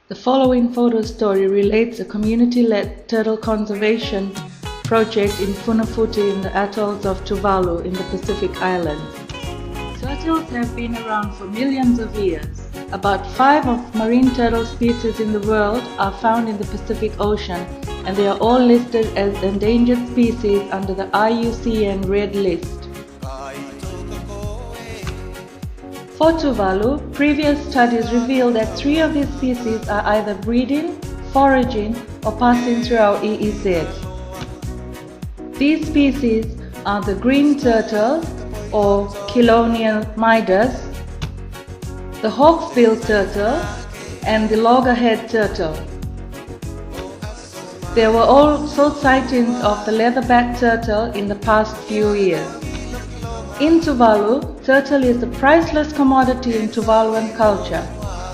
The following photo story relates a community-led turtle conservation project in Funafuti in the atolls of Tuvalu in the Pacific Islands. Turtles have been around for millions of years. About 5 of marine turtle species in the world are found in the Pacific Ocean, and they are all listed as endangered species under the IUCN Red List. For Tuvalu, previous studies reveal that 3 of these species are either breeding, foraging, or passing through our EEZ. These species are the green turtle or Chelonia midas, the hawksbill turtle, and the loggerhead turtle. There were also sightings of the leatherback turtle in the past few years. In Tuvalu, turtle is a priceless commodity in Tuvaluan culture.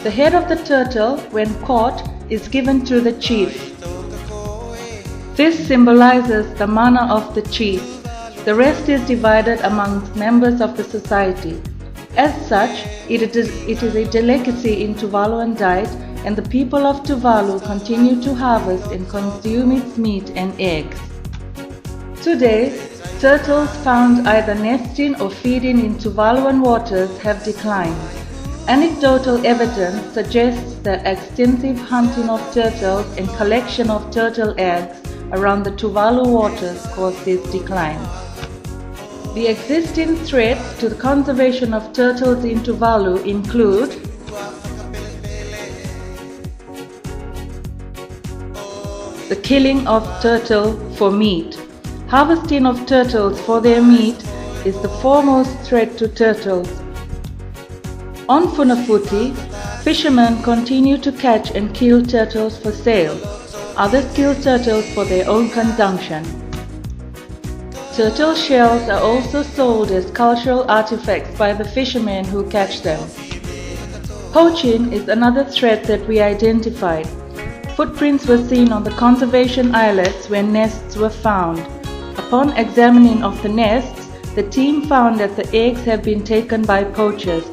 The head of the turtle, when caught, is given to the chief. This symbolizes the mana of the chief. The rest is divided amongst members of the society. As such, it is a delicacy in Tuvaluan diet, and the people of Tuvalu continue to harvest and consume its meat and eggs. Today, turtles found either nesting or feeding in Tuvaluan waters have declined. Anecdotal evidence suggests that extensive hunting of turtles and collection of turtle eggs around the Tuvalu waters caused this decline. The existing threats to the conservation of turtles in Tuvalu include the killing of turtle for meat. Harvesting of turtles for their meat is the foremost threat to turtles. On Funafuti, fishermen continue to catch and kill turtles for sale. Others kill turtles for their own consumption. Turtle shells are also sold as cultural artifacts by the fishermen who catch them. Poaching is another threat that we identified. Footprints were seen on the conservation islets where nests were found. Upon examining of the nests, the team found that the eggs have been taken by poachers.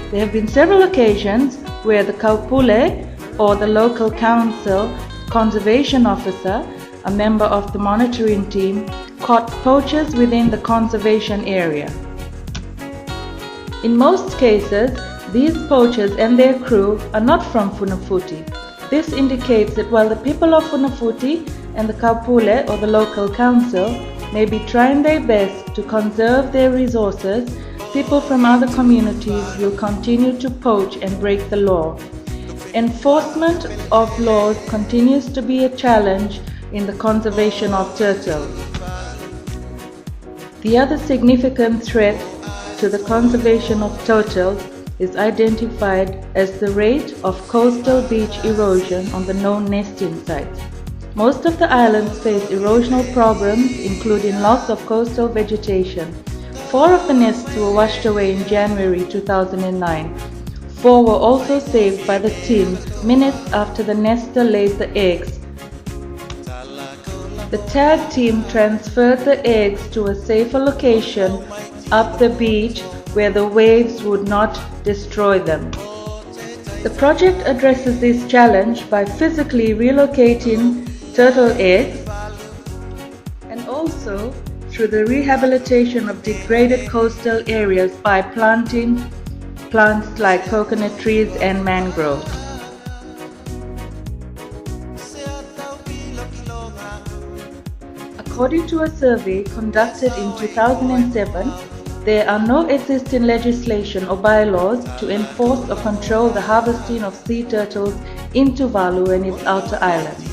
There have been several occasions where the kaupule, or the local council conservation officer, a member of the monitoring team, caught poachers within the conservation area. In most cases, these poachers and their crew are not from Funafuti. This indicates that while the people of Funafuti and the kaupule, or the local council, may be trying their best to conserve their resources, people from other communities will continue to poach and break the law. Enforcement of laws continues to be a challenge in the conservation of turtles. The other significant threat to the conservation of turtles is identified as the rate of coastal beach erosion on the known nesting sites. Most of the islands face erosional problems, including loss of coastal vegetation. 4 of the nests were washed away in January 2009. 4 were also saved by the team minutes after the nester laid the eggs. The tag team transferred the eggs to a safer location up the beach where the waves would not destroy them. The project addresses this challenge by physically relocating turtle eggs and also through the rehabilitation of degraded coastal areas by planting plants like coconut trees and mangroves. According to a survey conducted in 2007, there are no existing legislation or bylaws to enforce or control the harvesting of sea turtles in Tuvalu and its outer islands.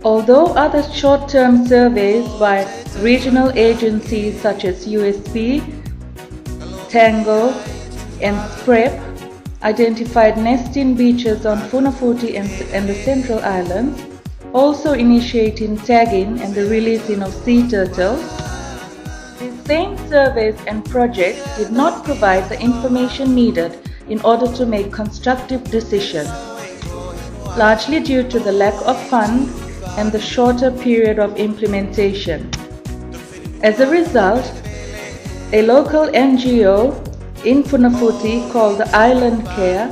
Although other short-term surveys by regional agencies such as USP, Tango, and SPREP identified nesting beaches on Funafuti and the Central Islands, also initiating tagging and the releasing of sea turtles, these same surveys and projects did not provide the information needed in order to make constructive decisions, largely due to the lack of funds and the shorter period of implementation. As a result, a local NGO in Funafuti called the Island Care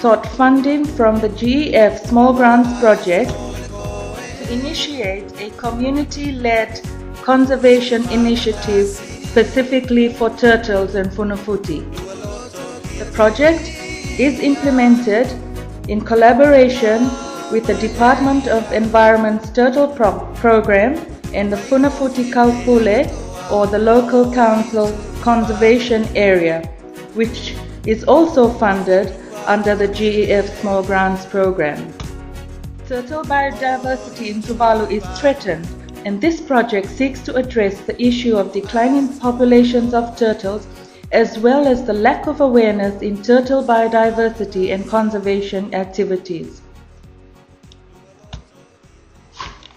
sought funding from the GEF Small Grants Project to initiate a community-led conservation initiative specifically for turtles and funafuti. The project is implemented in collaboration with the Department of Environment's Turtle Program and the Funafuti-Kaupule, or the local council conservation area, which is also funded under the GEF Small Grants Program. Turtle biodiversity in Tuvalu is threatened, and this project seeks to address the issue of declining populations of turtles as well as the lack of awareness in turtle biodiversity and conservation activities.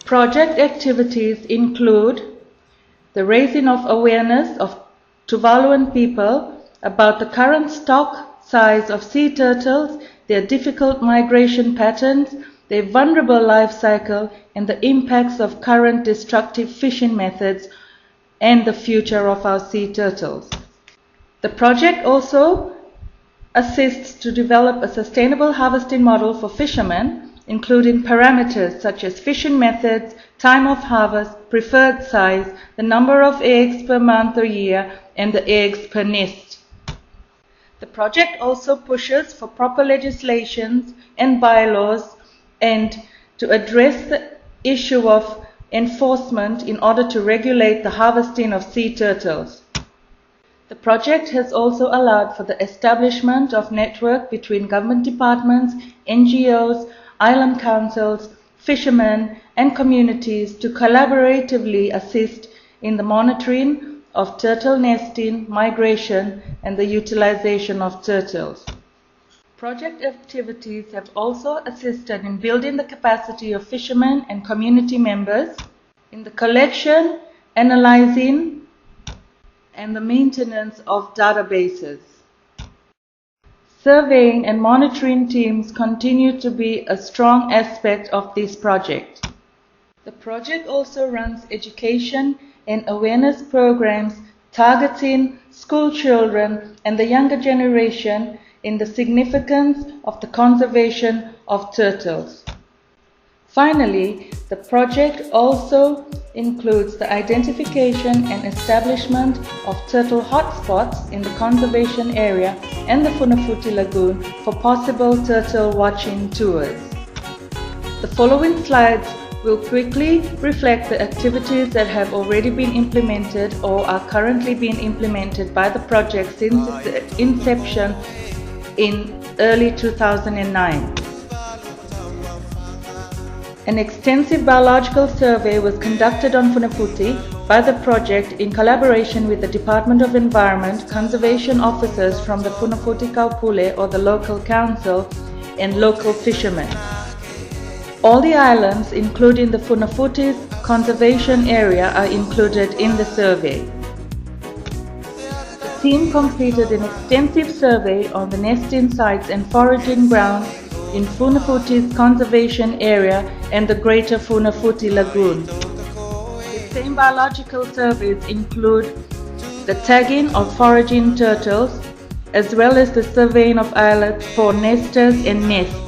Project activities include the raising of awareness of Tuvaluan people about the current stock size of sea turtles, their difficult migration patterns, their vulnerable life cycle, and the impacts of current destructive fishing methods and the future of our sea turtles. The project also assists to develop a sustainable harvesting model for fishermen, including parameters such as fishing methods, time of harvest, preferred size, the number of eggs per month or year, and the eggs per nest. The project also pushes for proper legislations and bylaws and to address the issue of enforcement in order to regulate the harvesting of sea turtles. The project has also allowed for the establishment of network between government departments, NGOs, island councils, fishermen, and communities to collaboratively assist in the monitoring of turtle nesting, migration, and the utilization of turtles. Project activities have also assisted in building the capacity of fishermen and community members in the collection, analyzing, and the maintenance of databases. Surveying and monitoring teams continue to be a strong aspect of this project. The project also runs education and awareness programs targeting school children and the younger generation in the significance of the conservation of turtles. Finally, the project also includes the identification and establishment of turtle hotspots in the conservation area and the Funafuti Lagoon for possible turtle watching tours. The following slides will quickly reflect the activities that have already been implemented or are currently being implemented by the project since its inception in early 2009. An extensive biological survey was conducted on Funafuti by the project in collaboration with the Department of Environment, conservation officers from the Funafuti-Kaupule or the local council, and local fishermen. All the islands, including the Funafuti's conservation area, are included in the survey. The team completed an extensive survey on the nesting sites and foraging grounds in Funafuti's conservation area and the Greater Funafuti Lagoon. The same biological surveys include the tagging of foraging turtles, as well as the surveying of islets for nesters and nests.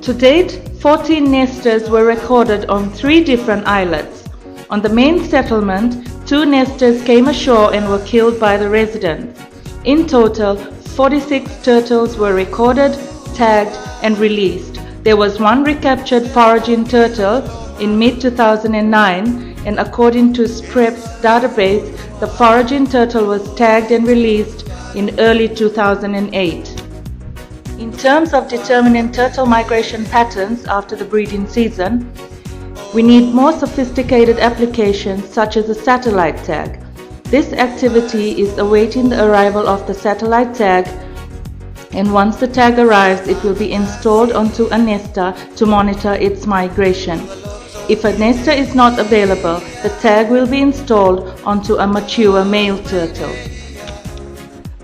To date, 14 nesters were recorded on 3 different islets. On the main settlement, 2 nesters came ashore and were killed by the residents. In total, 46 turtles were recorded, tagged, and released. There was 1 recaptured foraging turtle in mid-2009, and according to SPREP's database, the foraging turtle was tagged and released in early 2008. In terms of determining turtle migration patterns after the breeding season, we need more sophisticated applications such as a satellite tag. This activity is awaiting the arrival of the satellite tag, and once the tag arrives, it will be installed onto a nester to monitor its migration. If a nester is not available, the tag will be installed onto a mature male turtle.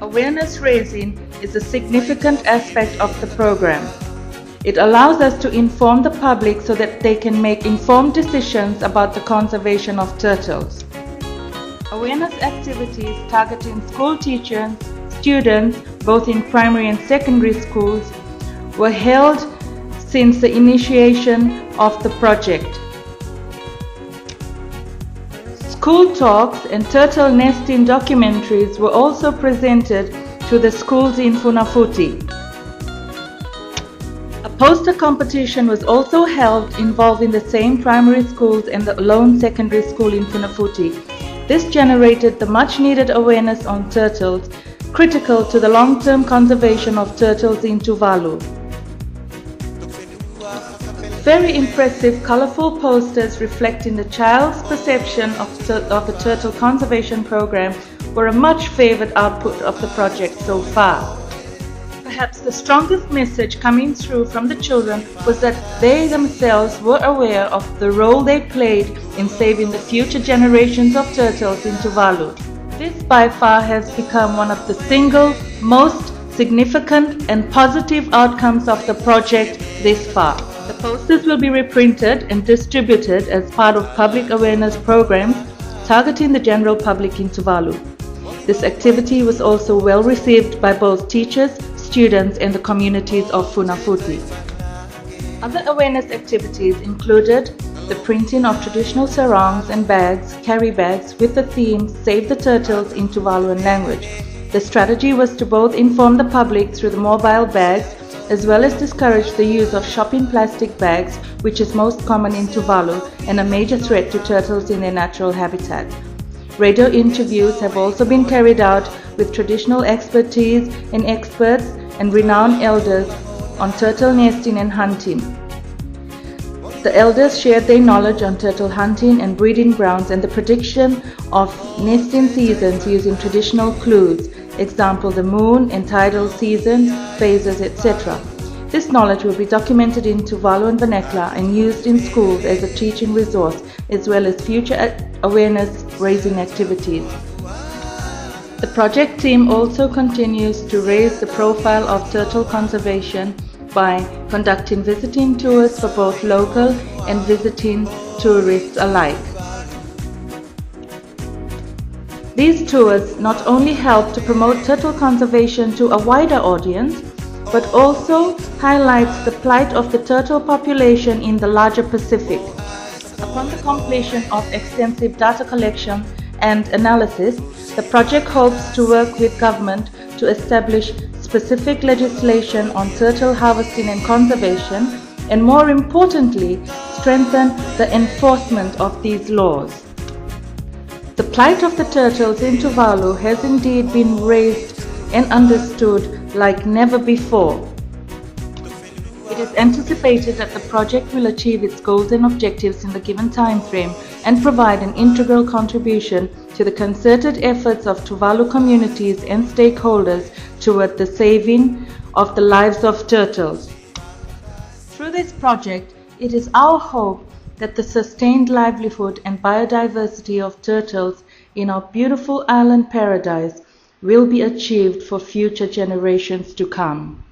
Awareness raising is a significant aspect of the program. It allows us to inform the public so that they can make informed decisions about the conservation of turtles. Awareness activities targeting school teachers, students, both in primary and secondary schools, were held since the initiation of the project. School talks and turtle nesting documentaries were also presented to the schools in Funafuti. A poster competition was also held involving the same primary schools and the lone secondary school in Funafuti. This generated the much needed awareness on turtles, critical to the long-term conservation of turtles in Tuvalu. Very impressive, colorful posters reflecting the child's perception of the turtle conservation program were a much favored output of the project so far. Perhaps the strongest message coming through from the children was that they themselves were aware of the role they played in saving the future generations of turtles in Tuvalu. This by far has become one of the single most significant and positive outcomes of the project this far. The posters will be reprinted and distributed as part of public awareness programs targeting the general public in Tuvalu. This activity was also well received by both teachers, students and the communities of Funafuti. Other awareness activities included the printing of traditional sarongs and bags, carry bags with the theme Save the Turtles in Tuvaluan language. The strategy was to both inform the public through the mobile bags as well as discourage the use of shopping plastic bags, which is most common in Tuvalu and a major threat to turtles in their natural habitat. Radio interviews have also been carried out with traditional expertise and experts and renowned elders on turtle nesting and hunting. The elders shared their knowledge on turtle hunting and breeding grounds and the prediction of nesting seasons using traditional clues, example the moon and tidal seasons, phases, etc. This knowledge will be documented in Tuvaluan vernacular and used in schools as a teaching resource as well as future awareness raising activities. The project team also continues to raise the profile of turtle conservation by conducting visiting tours for both local and visiting tourists alike. These tours not only help to promote turtle conservation to a wider audience, but also highlights the plight of the turtle population in the larger Pacific. Upon the completion of extensive data collection and analysis, the project hopes to work with government to establish specific legislation on turtle harvesting and conservation, and more importantly, strengthen the enforcement of these laws. The plight of the turtles in Tuvalu has indeed been raised and understood like never before. It is anticipated that the project will achieve its goals and objectives in the given time frame and provide an integral contribution to the concerted efforts of Tuvalu communities and stakeholders toward the saving of the lives of turtles. Through this project, it is our hope that the sustained livelihood and biodiversity of turtles in our beautiful island paradise will be achieved for future generations to come.